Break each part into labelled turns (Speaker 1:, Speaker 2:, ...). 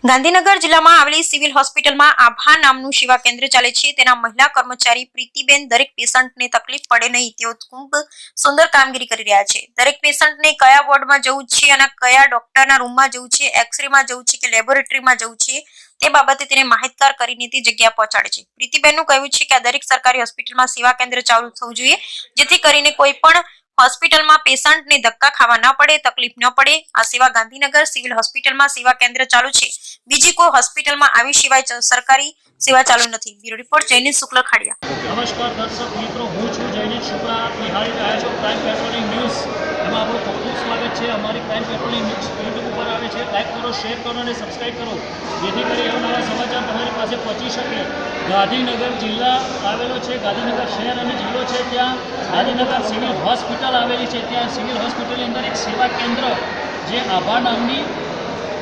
Speaker 1: ગાંધીનગર જિલ્લામાં આવેલી સિવિલ હોસ્પિટલમાં આભા નામનું સેવા કેન્દ્ર ચાલે છે। તેના મહિલા કર્મચારી પ્રીતિબેન દરેક પેશન્ટને તકલીફ પડે નહીં તેઓ ખૂબ સુંદર કામગીરી કરી રહ્યા છે। દરેક પેશન્ટને કયા વોર્ડમાં જવું છે અને કયા ડોક્ટરના રૂમમાં જવું છે, એક્સરેમાં જવું છે કે લેબોરેટરીમાં જવું છે તે બાબતે તેને માહિતગાર કરીને તે જગ્યા પહોંચાડે છે। પ્રીતિબેનનું કહેવું છે કે આ દરેક સરકારી હોસ્પિટલમાં સેવા કેન્દ્ર ચાલુ થવું જોઈએ, જેથી કરીને કોઈ પણ હોસ્પિટલમાં પેશન્ટને ધક્કા ખાવા ન પડે, તકલીફ ન પડે। આ સેવા ગાંધીનગર સિવિલ હોસ્પિટલમાં સેવા કેન્દ્ર ચાલુ છે, બીજી કોઈ હોસ્પિટલમાં આવી સિવાય સરકારી સેવા ચાલુ નથી। બ્યુરો રિપોર્ટ જયनीत શુક્લ ખાડિયા।
Speaker 2: નમસ્કાર દર્શક મિત્રો, હું છું જયनीत શુક્લ। આપ નિહાળી રહ્યા છો ક્રાઇમ પેટ્રોલિંગ ન્યૂઝ। એમાં આપણું ખૂબ ખૂબ સ્વાગત છે। અમારી ક્રાઇમ પેટ્રોલિંગ ન્યૂઝ યુટ્યુબ ઉપર આવે છે। લાઈક કરો, શેર કરો અને સબસ્ક્રાઈબ કરો, જેથી કરી આવનારા સમાચાર તમારી પાસે પહોંચી શકે। ગાંધીનગર જિલ્લા આવેલો છે, ગાંધીનગર શહેર અને જિલ્લો છે, ત્યાં ગાંધીનગર સિવિલ હોસ્પિટલ આવેલી છે। ત્યાં સિવિલ હોસ્પિટલની અંદર એક સેવા કેન્દ્ર જે આભા નામની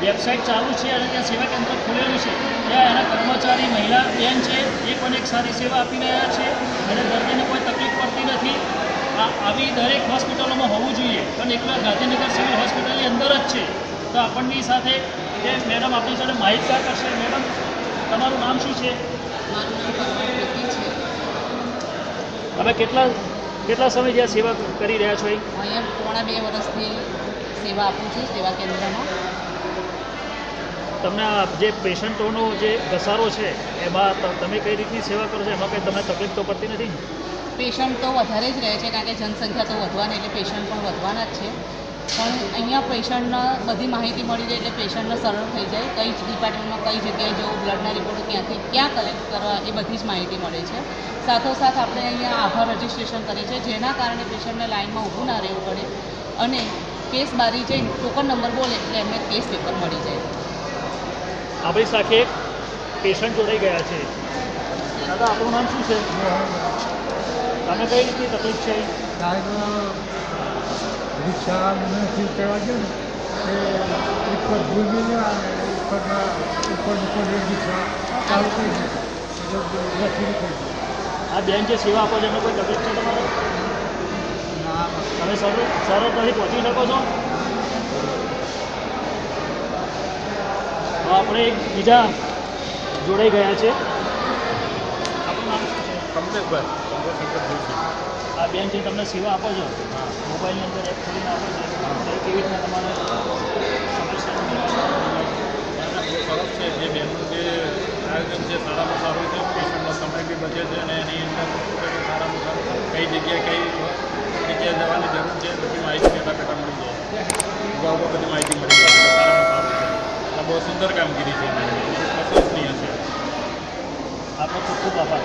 Speaker 2: વેબસાઇટ ચાલુ છે અને ત્યાં સેવા કેન્દ્ર ખુલેલું છે। ત્યાં એના કર્મચારી મહિલા બેન છે, એ પણ એક સારી સેવા આપી રહ્યા છે અને દર્દીને કોઈ તકલીફ પડતી નથી। આવી દરેક હોસ્પિટલોમાં હોવું જોઈએ, પણ એકલા ગાંધીનગર સિવિલ હોસ્પિટલની અંદર જ છે। તો આપણની સાથે એ મેડમ આપણી સાથે માહિતગાર કરશે। મેડમ, તમારું નામ શું છે? તમે કેટલા સમય જ્યાં સેવા કરી રહ્યા છો?
Speaker 3: અહીંયા પોણા 2 વર્ષથી સેવા આપું છું સેવા કેન્દ્રમાં।
Speaker 2: તમને જે પેશન્ટોનો જે ઘસારો છે એમાં તમે કઈ રીતની સેવા કરો છો? એમાં કંઈ તમને તકલીફ તો પડતી નથી?
Speaker 3: પેશન્ટ તો વધારે જ રહે છે, કારણ કે જનસંખ્યા તો વધવાની એટલે પેશન્ટ પણ વધવાના જ છે। પણ અહીંયા પેશન્ટને બધી માહિતી મળી જાય એટલે પેશન્ટને સરળ થઈ જાય, કઈ જ ડિપાર્ટમેન્ટમાં કઈ જગ્યાએ જવું, બ્લડના રિપોર્ટો ક્યાંથી ક્યાં કલેક્ટ કરવા, એ બધી જ માહિતી મળે છે। સાથોસાથ આપણે અહીંયા આભા રજિસ્ટ્રેશન કરીએ છીએ, જેના કારણે પેશન્ટને લાઇનમાં ઊભું ના રહેવું પડે અને કેસ બારી જઈને ટોકન નંબર બોલે એટલે એમને કેસ પેપર મળી જાય।
Speaker 2: આપણી સાથે એક પેશન્ટ જોડાઈ ગયા છે। દાદા, આપણું નામ શું છે? તમે કઈ રીતની તકલીફ છે?
Speaker 4: રિક્ષા નથી કરવા દે ને એ ઉપર ભૂલી ગયા અને ઉપર રિક્ષા ચાલુ થઈ ગઈ।
Speaker 2: આ બેન જે સેવા આપો છો એમને કોઈ તકલીફ છે તમારે?
Speaker 4: ના,
Speaker 2: તમે સરળતાથી પહોંચી શકો છો? તો આપણે એક બીજા જોડાઈ ગયા છે। આપણું નામ શું છે?
Speaker 4: કમલેશભાઈ।
Speaker 2: આ બેન જે તમને સેવા આપો છો, મોબાઈલની અંદર એપ ખોલીને આપો છો, તો એ કેવી રીતના તમારે સમસ્યાનું
Speaker 4: સરસ છે। જે બેનનું જે આયોજન છે સારામાં સારું છે, પેશન્ટનો સમય બી બચે છે અને એની અંદર સારામાં સારું કઈ જગ્યાએ જવાની જરૂર છે બધી માહિતી પહેલાં મળી જાય, બધી માહિતી મળી જાય, સારામાં સારું છે। બહુ સુંદર કામગીરી છે, પ્રશંસનીય છે।
Speaker 2: આપણો ખૂબ ખૂબ આભાર।